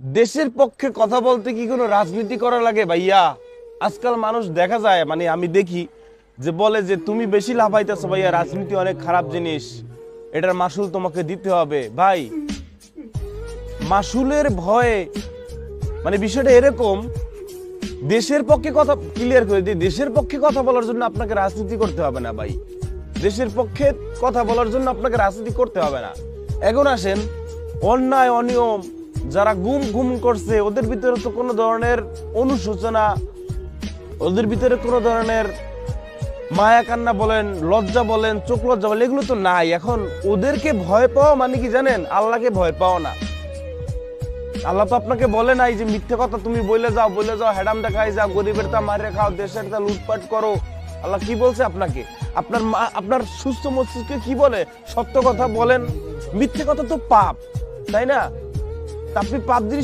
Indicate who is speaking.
Speaker 1: দেশের পক্ষে কথা বলতে কি কোনো রাজনীতি করা লাগে ভাইয়া? আজকাল মানুষ দেখা যায়, মানে আমি দেখি যে বলে যে তুমি বেশি লাফাইতেছো ভাইয়া, রাজনীতি অনেক খারাপ জিনিস, এটার মাসুল তোমাকে দিতে হবে। ভাই, মাসুলের ভয়ে, মানে বিষয়টা এরকম, দেশের পক্ষে কথা ক্লিয়ার করে দিই, দেশের পক্ষে কথা বলার জন্য আপনাকে রাজনীতি করতে হবে না ভাই। দেশের পক্ষে কথা বলার জন্য আপনাকে রাজনীতি করতে হবে না। এখন আসেন, অন্যায় অনিয়ম যারা গুম গুম করছে, ওদের ভিতরে তো কোনো ধরনের অনুশোচনা, ওদের ভিতরে কোনো ধরনের মায়া কান্না বলেন, লজ্জা বলেন, চোখ লজ্জা বলেন, এগুলো তো নাই। এখন ওদেরকে ভয় পাওয়া মানে কি জানেন? আল্লাহকে ভয় পাও না। আল্লাহ তো আপনাকে বলে নাই যে মিথ্যে কথা তুমি বলে যাও, হ্যাডাম দেখাই যাও, গরিবের তা মারে খাও, দেশের তা লুটপাট করো। আল্লাহ কি বলছে আপনাকে? আপনার সুস্থ মস্তিষ্কে কি বলে? সত্য কথা বলেন। মিথ্যে কথা তো পাপ, তাই না? তা আপনি পাপ জিনিস